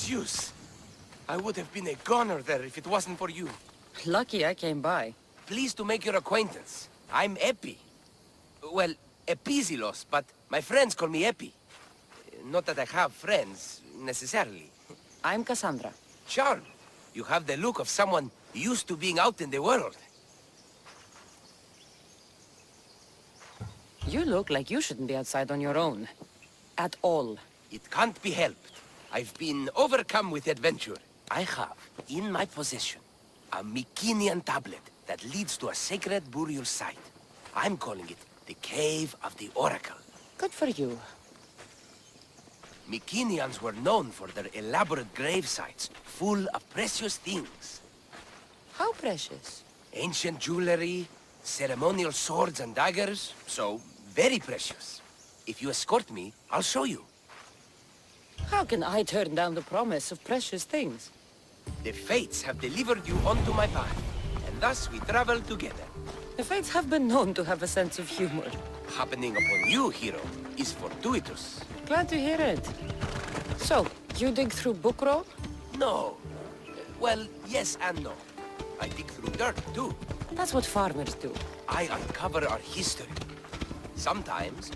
Zeus! I would have been a goner there if it wasn't for you. Lucky I came by. Pleased to make your acquaintance. I'm Epi. Well, Epizilos, but my friends call me Epi. Not that I have friends, necessarily. I'm Cassandra. Charm. You have the look of someone used to being out in the world. You look like you shouldn't be outside on your own. At all. It can't be helped. I've been overcome with adventure. I have, in my possession, a Mycenaean tablet that leads to a sacred burial site. I'm calling it the Cave of the Oracle. Good for you. Mycenaeans were known for their elaborate grave sites, full of precious things. How precious? Ancient jewelry, ceremonial swords and daggers, so very precious. If you escort me, I'll show you. How can I turn down the promise of precious things? The Fates have delivered you onto my path, and thus we travel together. The Fates have been known to have a sense of humor. Happening upon you, hero, is fortuitous. Glad to hear it. So, you dig through book roll? No. Well, yes and no. I dig through dirt, too. That's what farmers do. I uncover our history. Sometimes,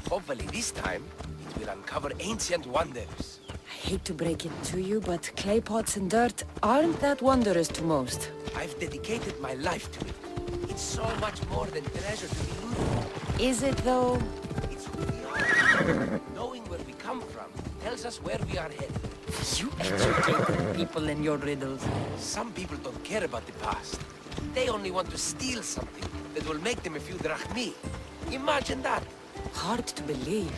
hopefully this time, it will uncover ancient wonders. I hate to break it to you, but clay pots and dirt aren't that wondrous to most. I've dedicated my life to it. It's so much more than treasure to be looted. Is it, though? It's who we are. Knowing where we come from tells us where we are headed. You educated people in your riddles. Some people don't care about the past. They only want to steal something that will make them a few drachmi. Imagine that. Hard to believe.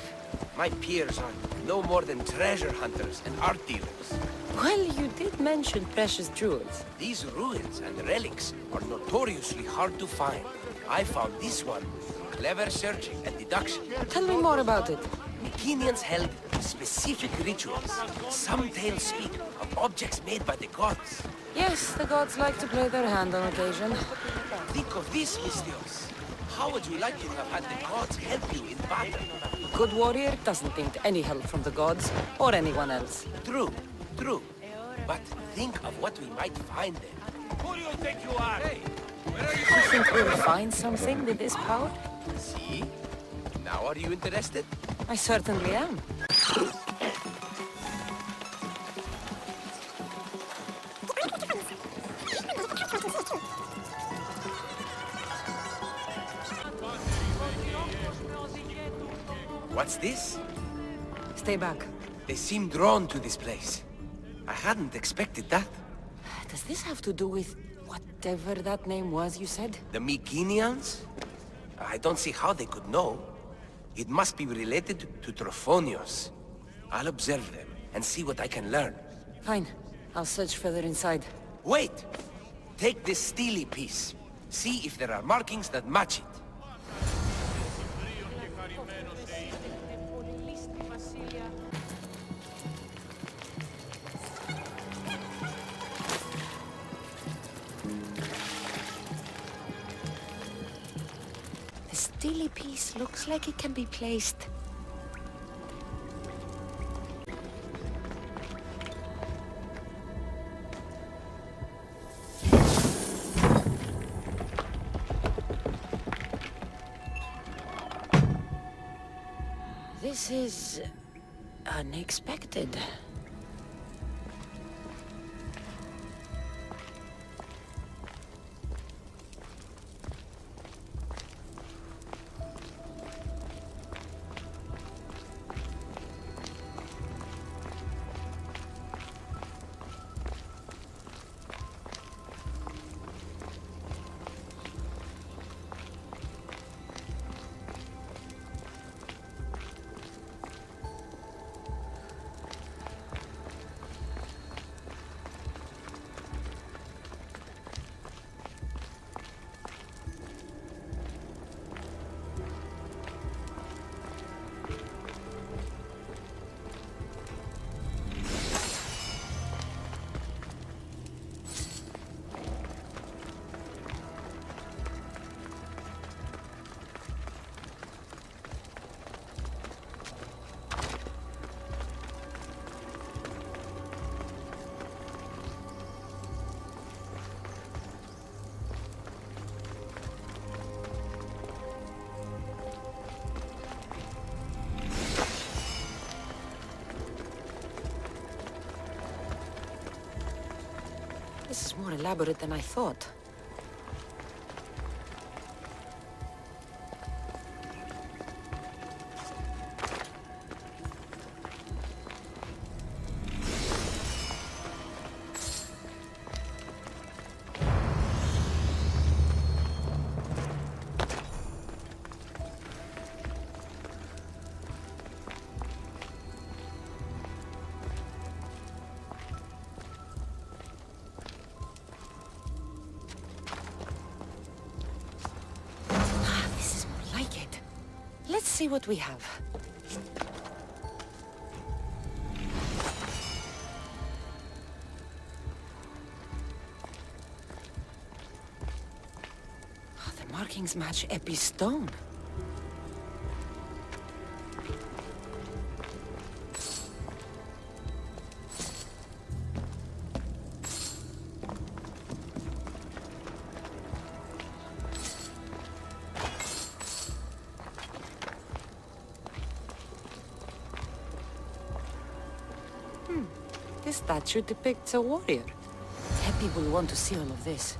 My peers are no more than treasure hunters and art dealers. Well, you did mention precious jewels. These ruins and relics are notoriously hard to find. I found this one. Clever searching and deduction. Tell me more about it. Mycenaeans held specific rituals. Some tales speak of objects made by the gods. Yes, the gods like to play their hand on occasion. Think of this, Mystios. How would you like to have had the gods help you in battle? A good warrior doesn't need any help from the gods, or anyone else. True, true. But think of what we might find there. Who do you think you are? Hey, where are you? You think we'll find something with this power? See? Now are you interested? I certainly am. What's this? Stay back. They seem drawn to this place. I hadn't expected that. Does this have to do with whatever that name was you said? The Mycenaeans? I don't see how they could know. It must be related to Trophonios. I'll observe them and see what I can learn. Fine. I'll search further inside. Wait! Take this steely piece. See if there are markings that match it. The steely piece looks like it can be placed. This is unexpected. more elaborate than I thought. Let's see what we have. Oh, the markings match Epi's stone. This statue depicts a warrior. Epi will want to see all of this.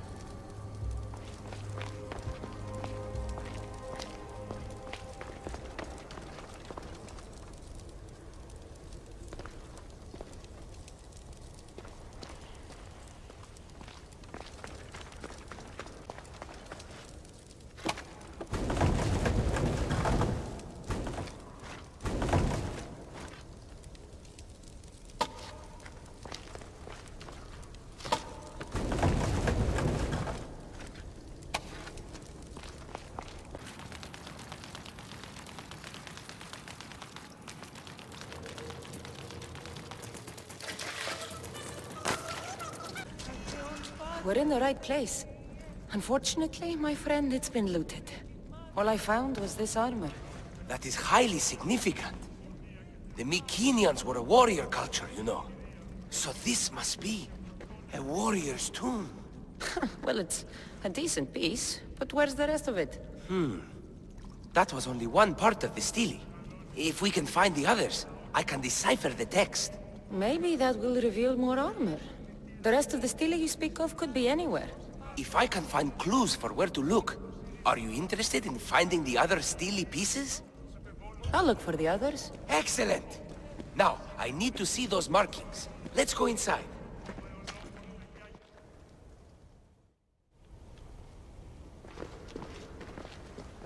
We're in the right place. Unfortunately, my friend, it's been looted. All I found was this armor. That is highly significant. The Mycenaeans were a warrior culture, you know. So this must be a warrior's tomb. Well, it's a decent piece, but where's the rest of it? That was only one part of the stele. If we can find the others, I can decipher the text. Maybe that will reveal more armor. The rest of the stele you speak of could be anywhere. If I can find clues for where to look, are you interested in finding the other stele pieces? I'll look for the others. Excellent! Now, I need to see those markings. Let's go inside.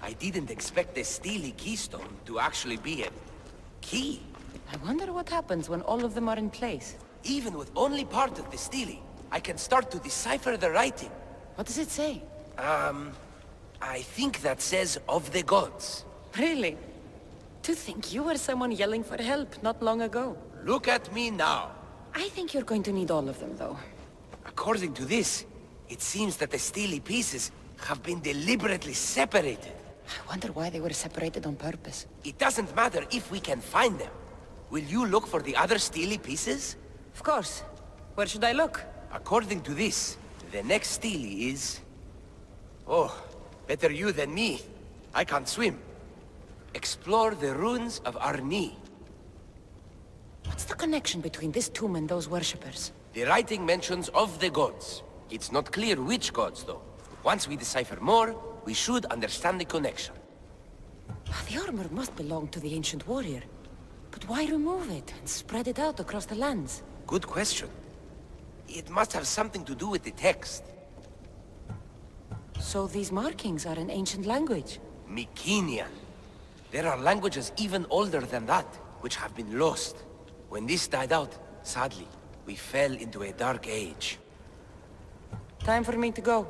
I didn't expect the stele keystone to actually be a key. I wonder what happens when all of them are in place. Even with only part of the stele, I can start to decipher the writing. What does it say? I think that says of the gods. Really? To think you were someone yelling for help not long ago. Look at me now. I think you're going to need all of them, though. According to this, it seems that the stele pieces have been deliberately separated. I wonder why they were separated on purpose. It doesn't matter if we can find them. Will you look for the other stele pieces? Of course. Where should I look? According to this, the next stele is... Oh, better you than me. I can't swim. Explore the ruins of Arni. What's the connection between this tomb and those worshippers? The writing mentions of the gods. It's not clear which gods, though. Once we decipher more, we should understand the connection. The armor must belong to the ancient warrior. But why remove it and spread it out across the lands? Good question. It must have something to do with the text. So these markings are in ancient language? Mycenaean. There are languages even older than that, which have been lost. When this died out, sadly, we fell into a dark age. Time for me to go.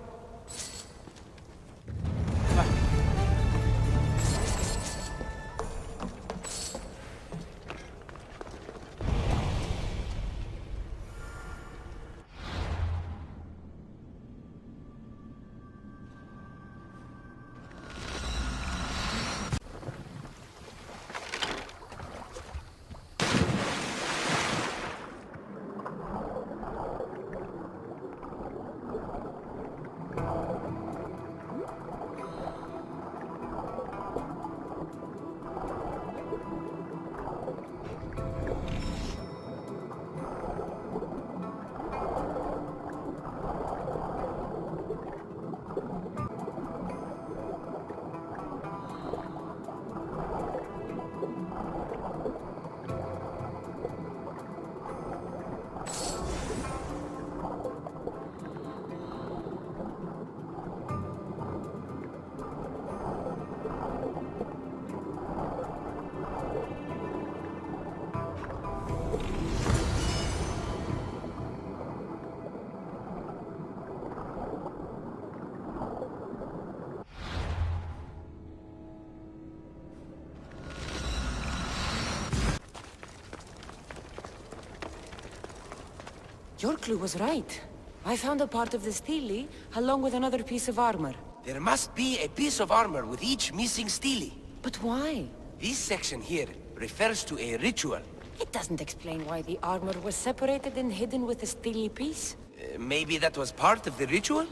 Your clue was right. I found a part of the stele, along with another piece of armor. There must be a piece of armor with each missing stele. But why? This section here refers to a ritual. It doesn't explain why the armor was separated and hidden with the stele piece. Maybe that was part of the ritual?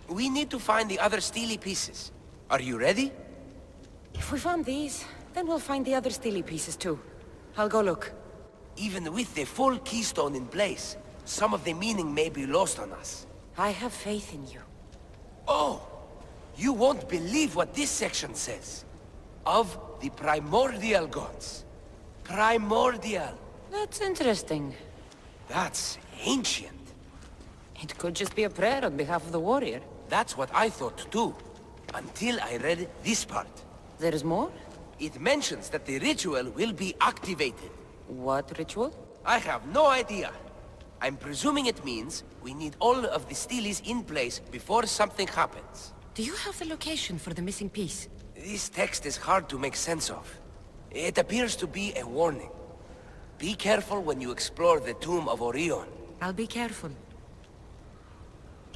We need to find the other stele pieces. Are you ready? If we found these, then we'll find the other stele pieces too. I'll go look. Even with the full keystone in place, some of the meaning may be lost on us. I have faith in you. Oh! You won't believe what this section says. Of the primordial gods. Primordial. That's interesting. That's ancient. It could just be a prayer on behalf of the warrior. That's what I thought too. Until I read this part. There's more? It mentions that the ritual will be activated. What ritual? I have no idea. I'm presuming it means we need all of the steles in place before something happens. Do you have the location for the missing piece? This text is hard to make sense of. It appears to be a warning. Be careful when you explore the tomb of Orion. I'll be careful.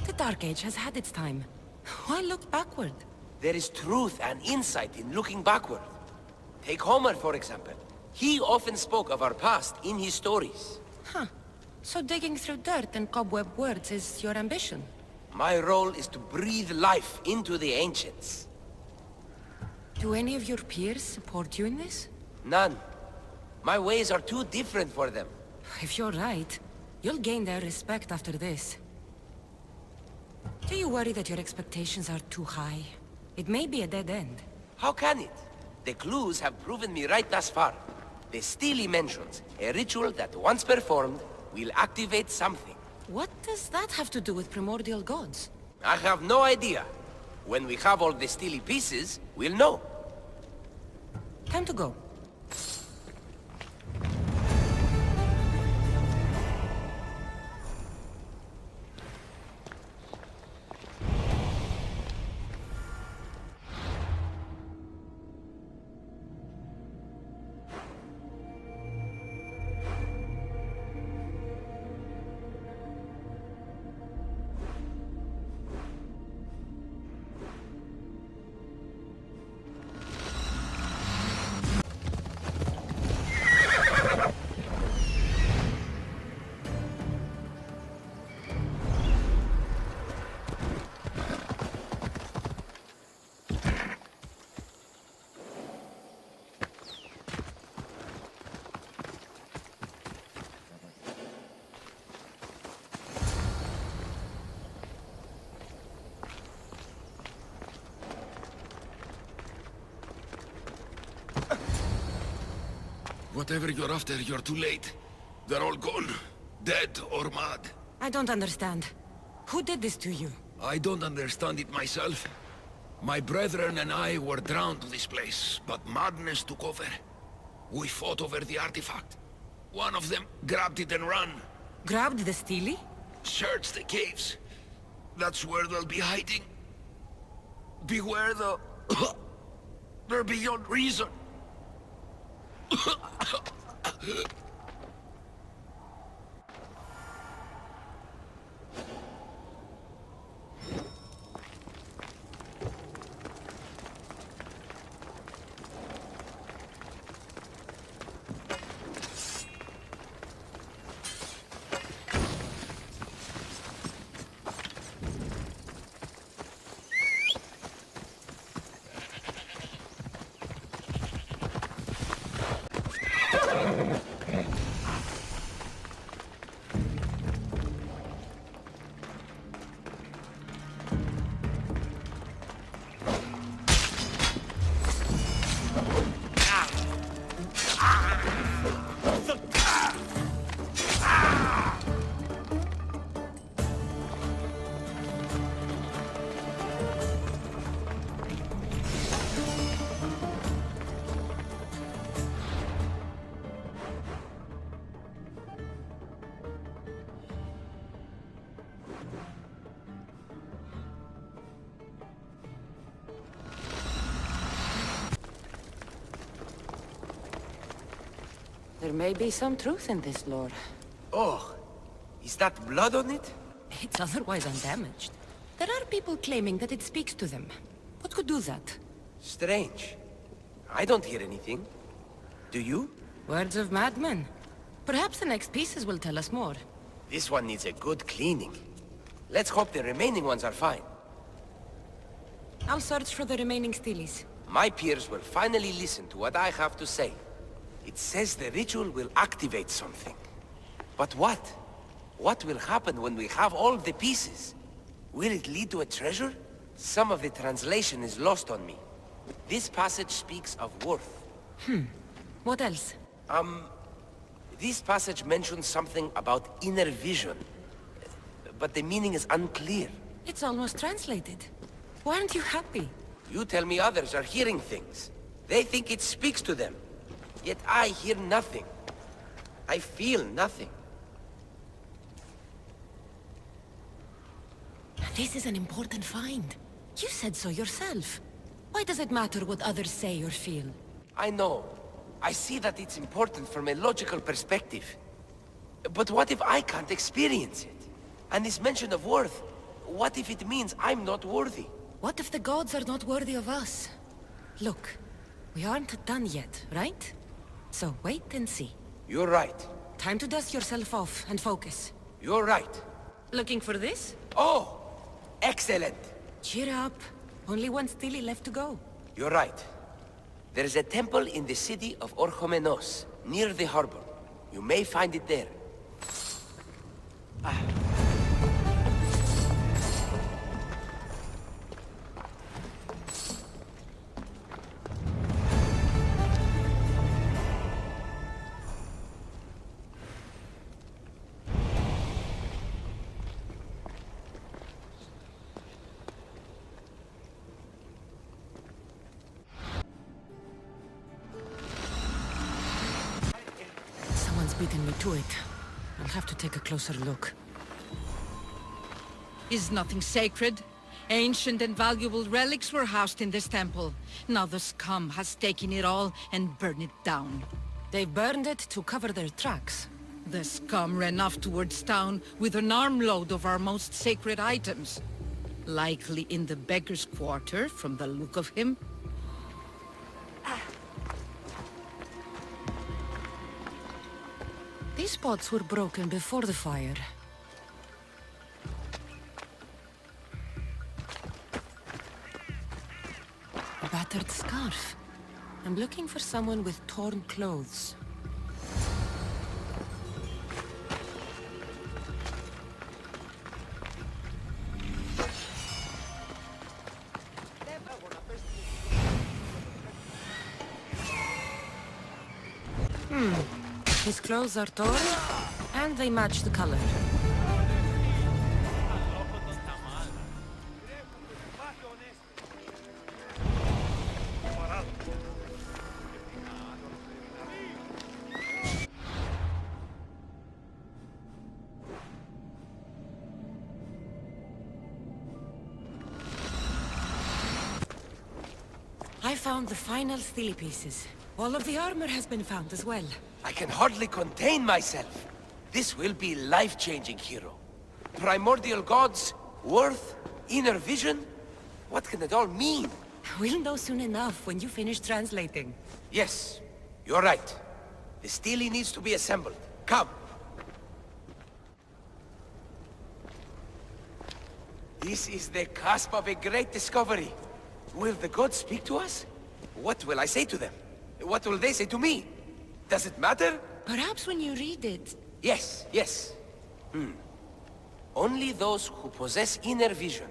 The Dark Age has had its time. Why look backward? There is truth and insight in looking backward. Take Homer, for example. He often spoke of our past in his stories. Huh. So digging through dirt and cobweb words is your ambition? My role is to breathe life into the ancients. Do any of your peers support you in this? None. My ways are too different for them. If you're right, you'll gain their respect after this. Do you worry that your expectations are too high? It may be a dead end. How can it? The clues have proven me right thus far. The stele mentions a ritual that once performed will activate something. What does that have to do with primordial gods? I have no idea. When we have all the stele pieces, we'll know. Time to go. Whatever you're after, you're too late. They're all gone. Dead or mad. I don't understand. Who did this to you? I don't understand it myself. My brethren and I were drawn to this place, but madness took over. We fought over the artifact. One of them grabbed it and ran. Grabbed the stele? Search the caves. That's where they'll be hiding. Beware the... They're beyond reason. There may be some truth in this lore. Oh, Is that blood on it? It's otherwise undamaged. There are people claiming that it speaks to them. What could do that? Strange. I don't hear anything. Do you? Words of madmen. Perhaps the next pieces will tell us more. This one needs a good cleaning. Let's hope the remaining ones are fine. I'll search for the remaining steelies. My peers will finally listen to what I have to say. It says the ritual will activate something. But what? What will happen when we have all the pieces? Will it lead to a treasure? Some of the translation is lost on me. This passage speaks of worth. What else? This passage mentions something about inner vision. But the meaning is unclear. It's almost translated. Why aren't you happy? You tell me others are hearing things. They think it speaks to them. Yet I hear nothing. I feel nothing. This is an important find. You said so yourself. Why does it matter what others say or feel? I know. I see that it's important from a logical perspective. But what if I can't experience it? And this mention of worth, what if it means I'm not worthy? What if the gods are not worthy of us? Look, we aren't done yet, right? So wait and see. You're right. Time to dust yourself off and focus. You're right. Looking for this? Oh! Excellent! Cheer up. Only one steely left to go. You're right. There is a temple in the city of Orchomenos, near the harbor. You may find it there. Someone's beaten me to it. I'll have to take a closer look. Is nothing sacred? Ancient and valuable relics were housed in this temple. Now the scum has taken it all and burned it down. They burned it to cover their tracks. The scum ran off towards town with an armload of our most sacred items. Likely in the beggar's quarter, from the look of him. These pots were broken before the fire. A battered scarf. I'm looking for someone with torn clothes. His clothes are torn, and they match the color. I found the final steely pieces. All of the armor has been found as well. I can hardly contain myself. This will be life-changing, hero. Primordial gods, worth, inner vision. What can it all mean? We'll know soon enough when you finish translating. Yes, you're right. The steely needs to be assembled. Come. This is the cusp of a great discovery. Will the gods speak to us? What will I say to them? What will they say to me? Does it matter? Perhaps when you read it... Yes. Only those who possess inner vision,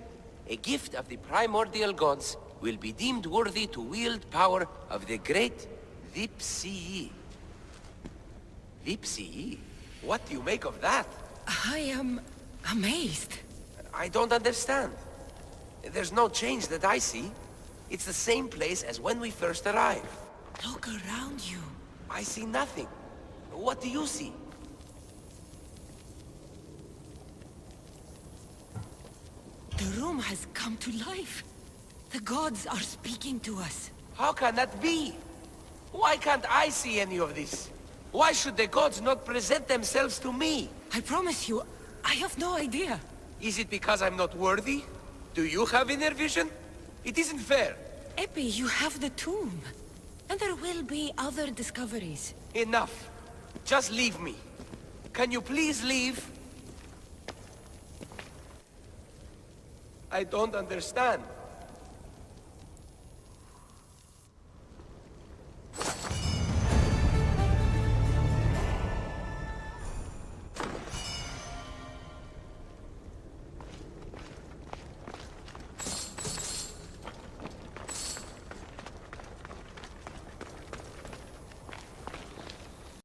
a gift of the primordial gods, will be deemed worthy to wield power of the great Vipsii. Vipsii? What do you make of that? I am amazed. I don't understand. There's no change that I see. It's the same place as when we first arrived. Look around you. I see nothing. What do you see? The room has come to life. The gods are speaking to us. How can that be? Why can't I see any of this? Why should the gods not present themselves to me? I promise you, I have no idea. Is it because I'm not worthy? Do you have inner vision? It isn't fair. Epi, you have the tomb. And there will be other discoveries. Enough. Just leave me. Can you please leave? I don't understand.